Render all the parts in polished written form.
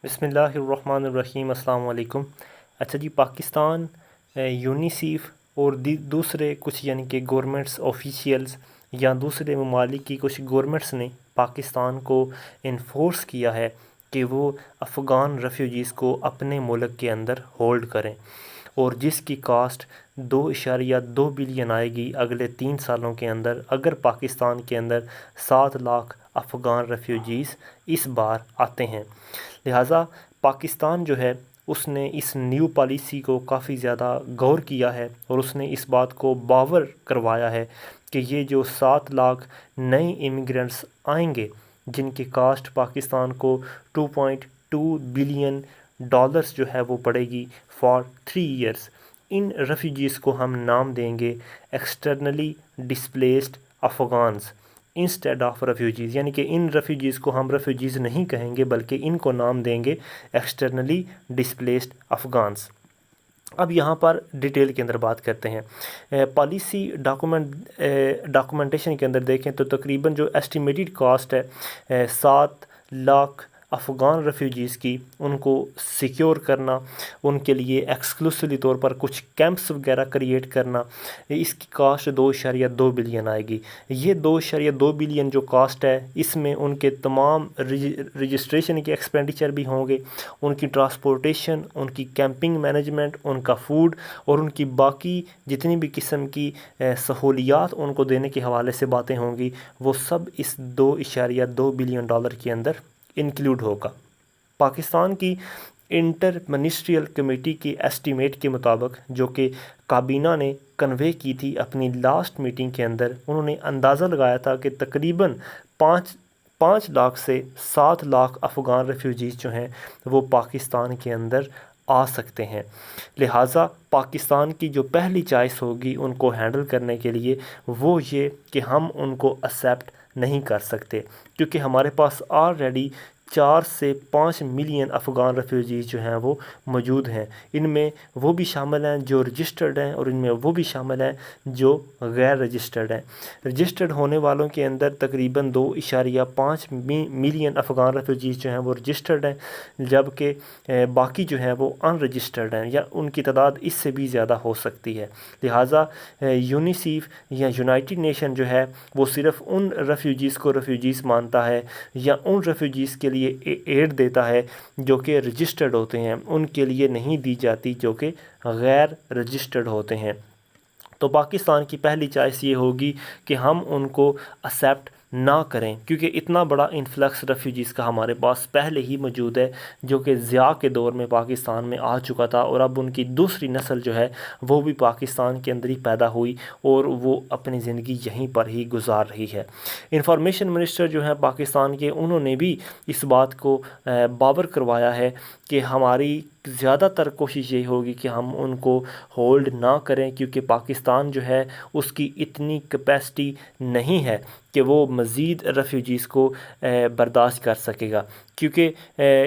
بسم اللہ الرحمن الرحیم۔ السلام علیکم۔ اچھا جی، پاکستان یونیسیف اور دوسرے کچھ یعنی کہ گورنمنٹس آفیشیلز یا دوسرے ممالک کی کچھ گورنمنٹس نے پاکستان کو انفورس کیا ہے کہ وہ افغان ریفیوجیز کو اپنے ملک کے اندر ہولڈ کریں، اور جس کی کاسٹ 2.2 بلین آئے گی اگلے 3 سالوں کے اندر، اگر پاکستان کے اندر 7 لاکھ افغان ریفیوجیز اس بار آتے ہیں۔ لہٰذا پاکستان جو ہے اس نے اس نیو پالیسی کو کافی زیادہ غور کیا ہے، اور اس نے اس بات کو باور کروایا ہے کہ یہ جو 7 لاکھ نئے امیگرنٹس آئیں گے جن کی کاسٹ پاکستان کو 2.2 بلین ڈالرز جو ہے وہ پڑے گی فار 3 ایئرس، ان ریفیوجیز کو ہم نام دیں گے externally displaced Afghans instead of refugees, یعنی کہ ان ریفیوجیز کو ہم ریفیوجیز نہیں کہیں گے بلکہ ان کو نام دیں گے ایکسٹرنلی ڈسپلیسڈ افغانز۔ اب یہاں پر ڈیٹیل کے اندر بات کرتے ہیں۔ پالیسی ڈاکومنٹیشن کے اندر دیکھیں تو تقریباً جو ایسٹیمیٹڈ کاسٹ ہے 7 لاکھ افغان ریفیوجیز کی، ان کو سیکیور کرنا، ان کے لیے ایکسکلوسیولی طور پر کچھ کیمپس وغیرہ کریٹ کرنا، اس کی کاسٹ 2.2 بلین آئے گی۔ یہ 2.2 بلین جو کاسٹ ہے، اس میں ان کے تمام رجسٹریشن کے ایکسپینڈیچر بھی ہوں گے، ان کی ٹرانسپورٹیشن، ان کی کیمپنگ مینجمنٹ، ان کا فوڈ اور ان کی باقی جتنی بھی قسم کی سہولیات ان کو دینے کے حوالے سے باتیں ہوں گی، وہ سب اس 2.2 بلین ڈالر کے اندر انکلوڈ ہوگا۔ پاکستان کی انٹر منسٹریل کمیٹی کی ایسٹیمیٹ کے مطابق، جو کہ کابینہ نے کنوے کی تھی اپنی لاسٹ میٹنگ کے اندر، انہوں نے اندازہ لگایا تھا کہ تقریباً 5 لاکھ سے 7 لاکھ افغان ریفیوجیز جو ہیں وہ پاکستان کے اندر آ سکتے ہیں۔ لہٰذا پاکستان کی جو پہلی چائس ہوگی ان کو ہینڈل کرنے کے لیے وہ یہ کہ ہم ان کو ایکسیپٹ نہیں کر سکتے، کیونکہ ہمارے پاس آلریڈی 4 سے 5 ملین افغان ریفیوجیز جو ہیں وہ موجود ہیں۔ ان میں وہ بھی شامل ہیں جو رجسٹرڈ ہیں، اور ان میں وہ بھی شامل ہیں جو غیر رجسٹرڈ ہیں۔ رجسٹرڈ ہونے والوں کے اندر تقریباً 2.5 ملین افغان ریفیوجیز جو ہیں وہ رجسٹرڈ ہیں، جبکہ باقی جو ہیں وہ ان رجسٹرڈ ہیں، یا ان کی تعداد اس سے بھی زیادہ ہو سکتی ہے۔ لہٰذا یونیسیف یا یونائٹڈ نیشن جو ہے وہ صرف ان ریفیوجیز کو ریفیوجیز مانتا ہے، یا ان ریفیوجیز کے لیے ایڈ دیتا ہے جو کہ رجسٹرڈ ہوتے ہیں، ان کے لیے نہیں دی جاتی جو کہ غیر رجسٹرڈ ہوتے ہیں۔ تو پاکستان کی پہلی چائس یہ ہوگی کہ ہم ان کو ایکسیپٹ نہ کریں، کیونکہ اتنا بڑا انفلکس ریفیوجیز کا ہمارے پاس پہلے ہی موجود ہے، جو کہ ضیاء کے دور میں پاکستان میں آ چکا تھا، اور اب ان کی دوسری نسل جو ہے وہ بھی پاکستان کے اندر ہی پیدا ہوئی اور وہ اپنی زندگی یہیں پر ہی گزار رہی ہے۔ انفارمیشن منسٹر جو ہیں پاکستان کے، انہوں نے بھی اس بات کو باور کروایا ہے کہ ہماری زیادہ تر کوشش یہی ہوگی کہ ہم ان کو ہولڈ نہ کریں، کیونکہ پاکستان جو ہے اس کی اتنی کیپیسٹی نہیں ہے کہ وہ مزید ریفیوجیز کو برداشت کر سکے گا، کیونکہ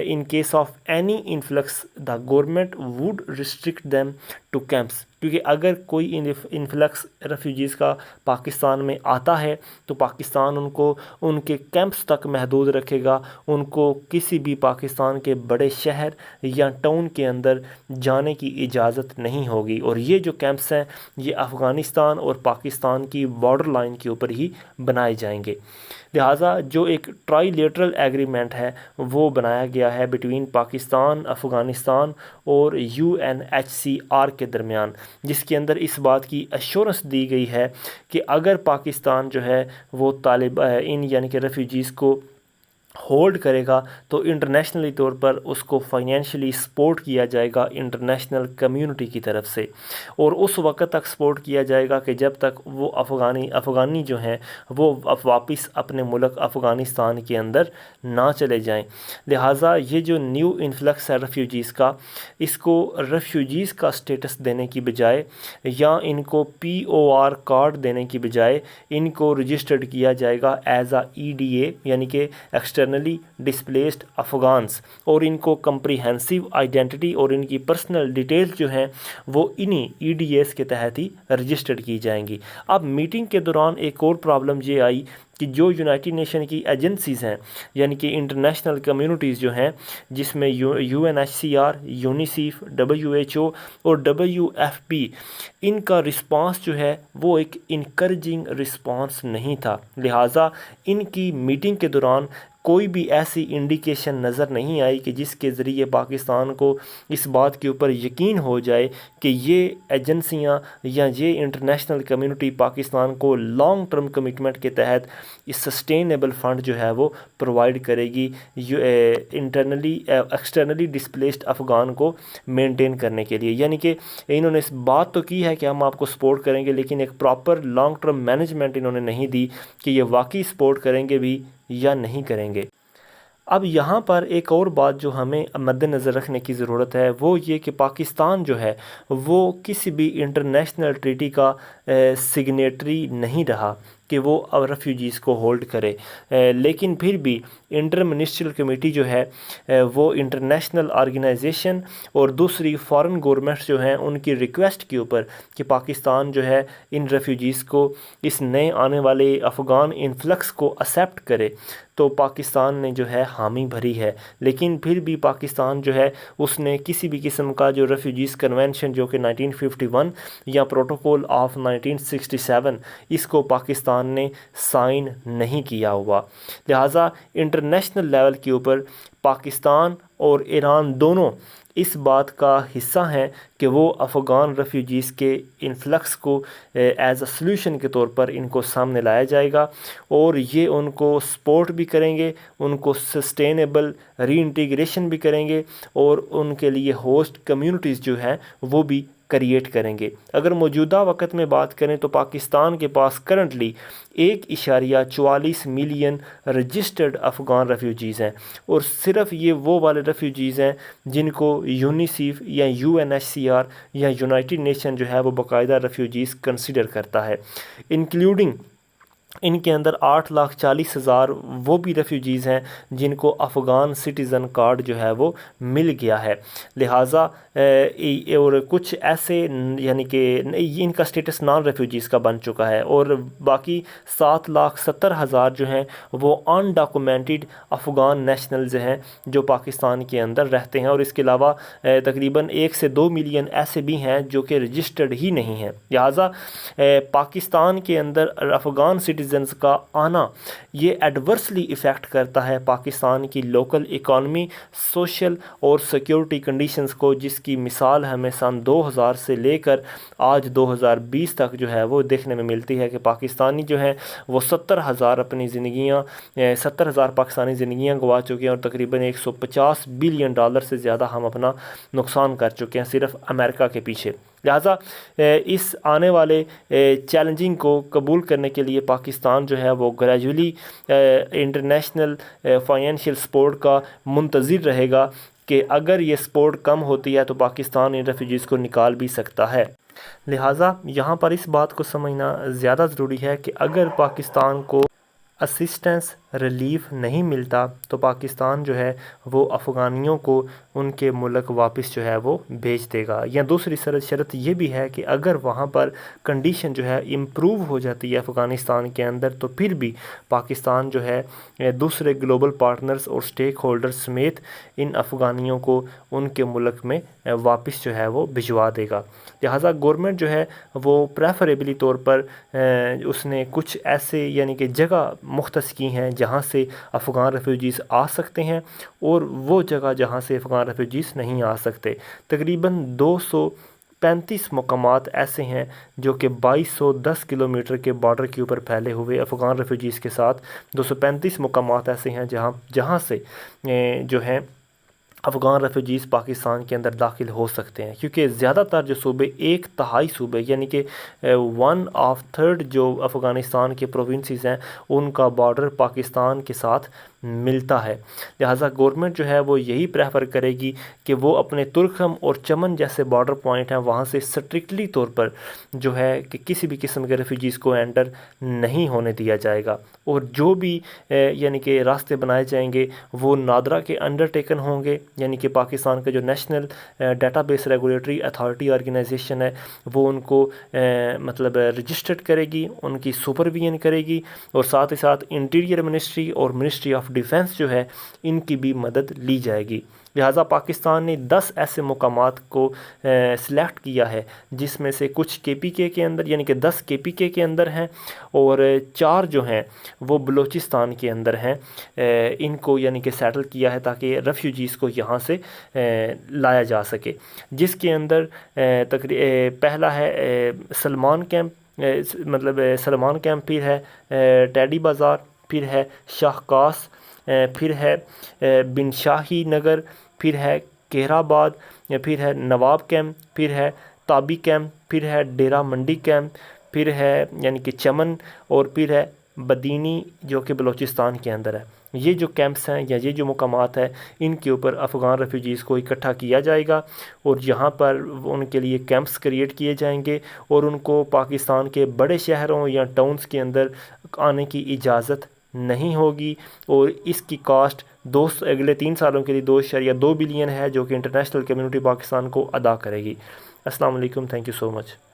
in case of any influx the government would restrict them to campus, کیونکہ اگر کوئی انفلکس ریفیوجیز کا پاکستان میں آتا ہے تو پاکستان ان کو ان کے کیمپس تک محدود رکھے گا، ان کو کسی بھی پاکستان کے بڑے شہر یا ٹاؤن کے اندر جانے کی اجازت نہیں ہوگی، اور یہ جو کیمپس ہیں یہ افغانستان اور پاکستان کی بارڈر لائن کے اوپر ہی بنائے جائیں گے۔ لہٰذا جو ایک ٹرائی لیٹرل ایگریمنٹ ہے وہ بنایا گیا ہے بٹوین پاکستان، افغانستان اور UNHCR کے درمیان، جس کے اندر اس بات کی ایشورنس دی گئی ہے کہ اگر پاکستان جو ہے وہ یعنی کہ ریفیوجیز کو ہولڈ کرے گا تو انٹرنیشنلی طور پر اس کو فائنینشلی سپورٹ کیا جائے گا انٹرنیشنل کمیونٹی کی طرف سے، اور اس وقت تک سپورٹ کیا جائے گا کہ جب تک وہ افغانی جو ہیں وہ واپس اپنے ملک افغانستان کے اندر نہ چلے جائیں۔ لہٰذا یہ جو نیو انفلکس ہے ریفیوجیز کا، اس کو ریفیوجیز کا سٹیٹس دینے کی بجائے یا ان کو POR کارڈ دینے کی بجائے ان کو رجسٹرڈ کیا جائے گا ایز EDA، یعنی کہ ایکسٹرنلی ڈسپلیسڈ افغانس، اور ان کو کمپریہنسو آئیڈینٹی اور ان کی پرسنل ڈیٹیلز جو ہیں وہ انہی EDAs کے تحت ہی رجسٹرڈ کی جائیں گی۔ اب میٹنگ کے دوران ایک اور پرابلم یہ آئی کہ جو یونائٹڈ نیشن کی ایجنسیز ہیں یعنی کہ انٹرنیشنل کمیونٹیز جو ہیں جس میں UNHCR، یونیسیف، WHO اور WFP، ان کا رسپانس جو ہے وہ ایک انکریجنگ رسپانس نہیں تھا، لہٰذا ان کی میٹنگ کے دوران کوئی بھی ایسی انڈیکیشن نظر نہیں آئی کہ جس کے ذریعے پاکستان کو اس بات کے اوپر یقین ہو جائے کہ یہ ایجنسیاں یا یہ انٹرنیشنل کمیونٹی پاکستان کو لانگ ٹرم کمٹمنٹ کے تحت اس سسٹینیبل فنڈ جو ہے وہ پرووائڈ کرے گی ایکسٹرنلی ڈسپلیسڈ افغان کو مینٹین کرنے کے لیے۔ یعنی کہ انہوں نے اس بات تو کی ہے کہ ہم آپ کو سپورٹ کریں گے، لیکن ایک پراپر لانگ ٹرم مینجمنٹ انہوں نے نہیں دی کہ یہ واقعی سپورٹ کریں گے بھی یا نہیں کریں گے۔ اب یہاں پر ایک اور بات جو ہمیں مد نظر رکھنے کی ضرورت ہے وہ یہ کہ پاکستان جو ہے وہ کسی بھی انٹرنیشنل ٹریٹی کا سگنیٹری نہیں رہا کہ وہ ریفیوجیز کو ہولڈ کرے، لیکن پھر بھی انٹر منسٹریل کمیٹی جو ہے وہ انٹرنیشنل آرگنائزیشن اور دوسری فارن گورنمنٹس جو ہیں ان کی ریکویسٹ کے اوپر کہ پاکستان جو ہے ان ریفیوجیز کو، اس نئے آنے والے افغان انفلکس کو ایکسیپٹ کرے، تو پاکستان نے جو ہے حامی بھری ہے۔ لیکن پھر بھی پاکستان جو ہے اس نے کسی بھی قسم کا جو ریفیوجیز کنونشن جو کہ 1951 یا پروٹوکول آف 1967 اس کو پاکستان نے سائن نہیں کیا ہوا، لہٰذا انٹرنیشنل لیول کے اوپر پاکستان اور ایران دونوں اس بات کا حصہ ہیں کہ وہ افغان ریفیوجیز کے انفلکس کو ایز اے سلوشن کے طور پر ان کو سامنے لایا جائے گا، اور یہ ان کو سپورٹ بھی کریں گے، ان کو سسٹینیبل ری انٹیگریشن بھی کریں گے، اور ان کے لیے ہوسٹ کمیونٹیز جو ہیں وہ بھی کریٹ کریں گے۔ اگر موجودہ وقت میں بات کریں تو پاکستان کے پاس currently 1.44 million registered Afghan refugees ہیں، اور صرف یہ وہ والے ریفیوجیز ہیں جن کو یونیسیف یا UNHCR یا یونائٹڈ نیشن جو ہے وہ باقاعدہ ریفیوجیز کنسیڈر کرتا ہے، انکلوڈنگ ان کے اندر 8,40,000 وہ بھی ریفیوجیز ہیں جن کو افغان سٹیزن کارڈ جو ہے وہ مل گیا ہے، لہٰذا اور کچھ ایسے یعنی کہ ان کا سٹیٹس نان ریفیوجیز کا بن چکا ہے، اور باقی 7,70,000 جو ہیں وہ ان ڈاکومنٹڈ افغان نیشنلز ہیں جو پاکستان کے اندر رہتے ہیں، اور اس کے علاوہ تقریباً 1 سے 2 ملین ایسے بھی ہیں جو کہ رجسٹرڈ ہی نہیں ہیں، لہٰذا پاکستان کے اندر افغان سٹیزنز کا آنا یہ ایڈورسلی ایفیکٹ کرتا ہے پاکستان کی لوکل اکانومی، سوشل اور سیکیورٹی کنڈیشنز کو، جس کی مثال ہمیں سن 2000 سے لے کر آج 2020 تک جو ہے وہ دیکھنے میں ملتی ہے کہ پاکستانی جو ہیں وہ 70,000 پاکستانی زندگیاں گوا چکے ہیں، اور تقریباً $150 بلین سے زیادہ ہم اپنا نقصان کر چکے ہیں صرف امریکہ کے پیچھے، لہٰذا اس آنے والے چیلنجنگ کو قبول کرنے کے لیے پاکستان جو ہے وہ گریجولی انٹرنیشنل فائنینشیل سپورٹ کا منتظر رہے گا کہ اگر یہ سپورٹ کم ہوتی ہے تو پاکستان ان ریفیوجیز کو نکال بھی سکتا ہے۔ لہٰذا یہاں پر اس بات کو سمجھنا زیادہ ضروری ہے کہ اگر پاکستان کو اسسٹنس ریلیف نہیں ملتا تو پاکستان جو ہے وہ افغانیوں کو ان کے ملک واپس جو ہے وہ بھیج دے گا، یا دوسری شرط یہ بھی ہے کہ اگر وہاں پر کنڈیشن جو ہے امپروو ہو جاتی ہے افغانستان کے اندر تو پھر بھی پاکستان جو ہے دوسرے گلوبل پارٹنرز اور سٹیک ہولڈرز سمیت ان افغانیوں کو ان کے ملک میں واپس جو ہے وہ بھجوا دے گا، لہٰذا گورنمنٹ جو ہے وہ پریفریبلی طور پر اس نے کچھ ایسے یعنی کہ جگہ مختص کی ہیں جہاں سے افغان ریفیوجیز آ سکتے ہیں، اور وہ جگہ جہاں سے افغان ریفیوجیز نہیں آ سکتے، تقریباً 235 مقامات ایسے ہیں جو کہ 2210 کلومیٹر کے بارڈر کے اوپر پھیلے ہوئے افغان ریفیوجیز کے ساتھ 235 مقامات ایسے ہیں جہاں سے جو ہیں افغان ریفیوجیز پاکستان کے اندر داخل ہو سکتے ہیں، کیونکہ زیادہ تر جو صوبے 1/3 صوبے یعنی کہ 1/3 جو افغانستان کے پروونسز ہیں ان کا بارڈر پاکستان کے ساتھ ملتا ہے۔ لہٰذا گورنمنٹ جو ہے وہ یہی پریفر کرے گی کہ وہ اپنے ترکھم اور چمن جیسے بارڈر پوائنٹ ہیں وہاں سے اسٹرکٹلی طور پر جو ہے کہ کسی بھی قسم کے ریفیوجیز کو انٹر نہیں ہونے دیا جائے گا، اور جو بھی یعنی کہ راستے بنائے جائیں گے وہ نادرا کے انڈر ٹیکن ہوں گے، یعنی کہ پاکستان کا جو national database regulatory authority organization ہے وہ ان کو مطلب رجسٹرڈ کرے گی، ان کی سپرویژن کرے گی، اور ساتھ ہی ساتھ انٹیریئر منسٹری اور منسٹری آف ڈیفنس جو ہے ان کی بھی مدد لی جائے گی۔ لہٰذا پاکستان نے 10 ایسے مقامات کو سلیکٹ کیا ہے جس میں سے کچھ KPK کے اندر، یعنی کہ 10 KPK کے اندر ہیں، اور 4 جو ہیں وہ بلوچستان کے اندر ہیں۔ ان کو یعنی کہ سیٹل کیا ہے تاکہ ریفیوجیز کو یہاں سے لایا جا سکے، جس کے اندر پہلا ہے سلمان کیمپ، مطلب سلمان کیمپ، پھر ہے ٹیڈی بازار، پھر ہے شاہ کاس، پھر ہے بن شاہی نگر، پھر ہے کیرا آباد، پھر ہے نواب کیمپ، پھر ہے تابی کیمپ، پھر ہے ڈیرہ منڈی کیمپ، پھر ہے یعنی کہ چمن، اور پھر ہے بدینی جو کہ بلوچستان کے اندر ہے۔ یہ جو کیمپس ہیں یا یہ جو مقامات ہیں ان کے اوپر افغان ریفیوجیز کو اکٹھا کیا جائے گا، اور یہاں پر ان کے لیے کیمپس کریٹ کیے جائیں گے، اور ان کو پاکستان کے بڑے شہروں یا ٹاؤنز کے اندر آنے کی اجازت نہیں ہوگی، اور اس کی کاسٹ اگلے 3 سالوں کے لیے 2.2 بلین ہے جو کہ انٹرنیشنل کمیونٹی پاکستان کو ادا کرے گی۔ السلام علیکم، تھینک یو سو مچ۔